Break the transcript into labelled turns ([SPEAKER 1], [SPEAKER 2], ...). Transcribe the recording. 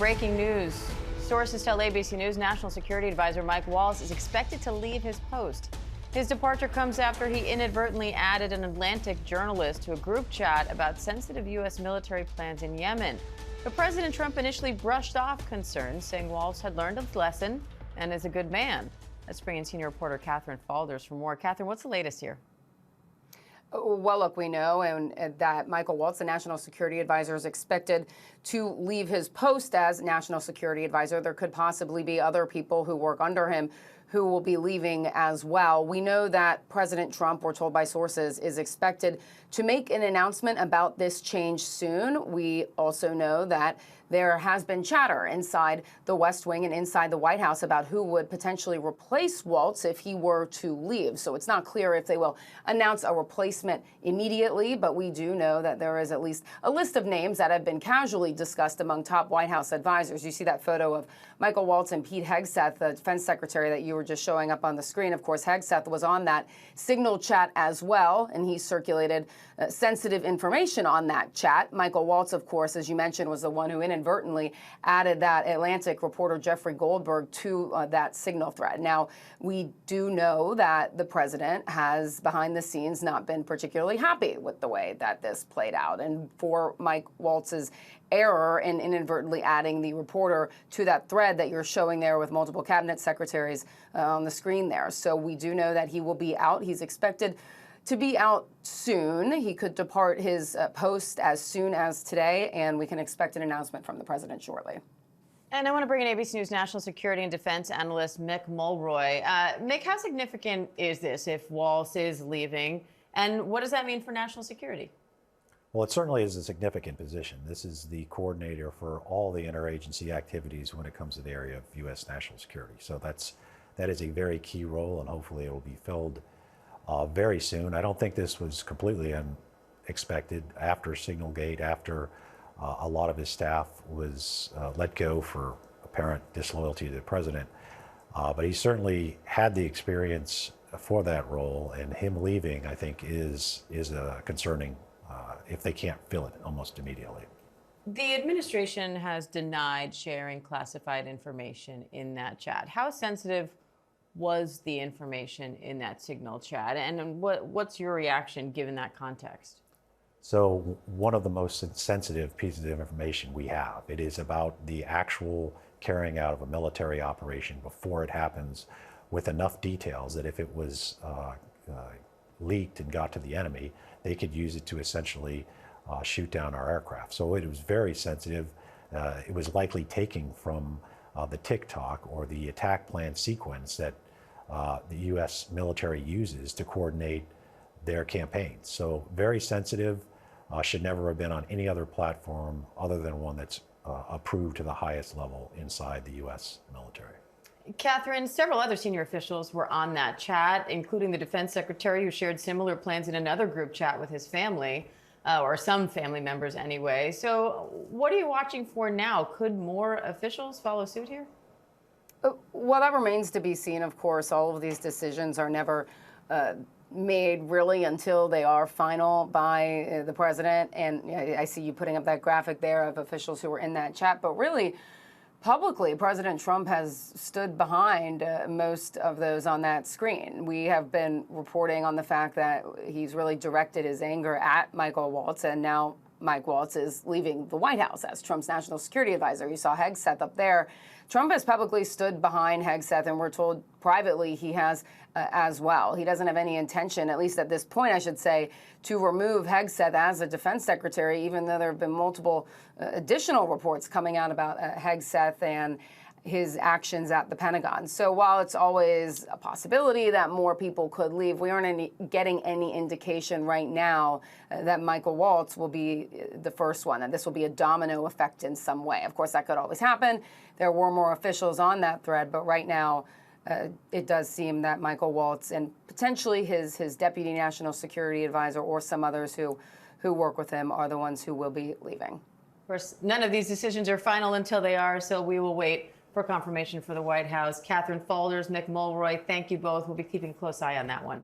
[SPEAKER 1] breaking news. Sources tell ABC News National Security Advisor Mike Waltz is expected to leave his post. His departure comes after he inadvertently added an Atlantic journalist to a group chat about sensitive U.S. military plans in Yemen. But President Trump initially brushed off concerns, saying Waltz had learned a lesson and is a good man. Let's bring in senior reporter Catherine Falders for more. Catherine, what's the latest here?
[SPEAKER 2] Well, look, we know that Michael Waltz, the National Security Advisor, is expected to leave his post as National Security Advisor. There could possibly be other people who work under him who will be leaving as well. We know that President Trump, we're told by sources, is expected to make an announcement about this change soon. We also know that there has been chatter inside the West Wing and inside the White House about who would potentially replace Waltz if he were to leave. So it's not clear if they will announce a replacement immediately, but we do know that there is at least a list of names that have been casually discussed among top White House advisors. You see that photo of Michael Waltz and Pete Hegseth, the defense secretary that you were just showing up on the screen. Of course, Hegseth was on that Signal chat as well, and he circulated sensitive information on that chat. Michael Waltz, of course, as you mentioned, was the one who inadvertently added that Atlantic reporter Jeffrey Goldberg to that Signal thread. Now, we do know that the president has, behind the scenes, not been particularly happy with the way that this played out. And for Mike Waltz's error in inadvertently adding the reporter to that thread that you're showing there with multiple cabinet secretaries on the screen there. So we do know that he will be out. He's expected to be out soon. He could depart his post as soon as today, and we can expect an announcement from the president shortly.
[SPEAKER 1] And I want to bring in ABC News national security and defense analyst Mick Mulroy. Mick, how significant is this if Waltz is leaving, and what does that mean for national security?
[SPEAKER 3] Well, it certainly is a significant position. This is the coordinator for all the interagency activities when it comes to the area of U.S. national security. So that is a very key role, and hopefully it will be filled very soon. I don't think this was completely unexpected after Signalgate, after a lot of his staff was let go for apparent disloyalty to the president. But he certainly had the experience for that role, and him leaving, I think, is concerning if they can't fill it almost immediately.
[SPEAKER 1] The administration has denied sharing classified information in that chat. How sensitive was the information in that Signal chat, and what's your reaction given that context?
[SPEAKER 3] So one of the most sensitive pieces of information we have, it is about the actual carrying out of a military operation before it happens, with enough details that if it was leaked and got to the enemy, they could use it to essentially shoot down our aircraft. So it was very sensitive. It was likely taken from the TikTok or the attack plan sequence that the U.S. military uses to coordinate their campaigns. So very sensitive, should never have been on any other platform other than one that's approved to the highest level inside the U.S. military.
[SPEAKER 1] Catherine, several other senior officials were on that chat, including the defense secretary, who shared similar plans in another group chat with his family, or some family members anyway. So what are you watching for now? Could more officials follow suit here?
[SPEAKER 2] Well, that remains to be seen, of course. All of these decisions are never made really until they are final by the president. And I see you putting up that graphic there of officials who were in that chat. But really, publicly, President Trump has stood behind most of those on that screen. We have been reporting on the fact that he's really directed his anger at Michael Waltz, and now Mike Waltz is leaving the White House as Trump's national security advisor. You saw Hegseth up there. Trump has publicly stood behind Hegseth, and we're told privately he has as well. He doesn't have any intention, at least at this point, I should say, to remove Hegseth as a defense secretary, even though there have been multiple additional reports coming out about Hegseth and his actions at the Pentagon. So while it's always a possibility that more people could leave, we aren't getting any indication right now that Michael Waltz will be the first one, that this will be a domino effect in some way. Of course, that could always happen. There were more officials on that thread, but right now it does seem that Michael Waltz and potentially his deputy national security advisor or some others who work with him are the ones who will be leaving.
[SPEAKER 1] Of course, none of these decisions are final until they are, so we will wait for confirmation for the White House. Catherine Falders, Mick Mulroy, thank you both. We'll be keeping a close eye on that one.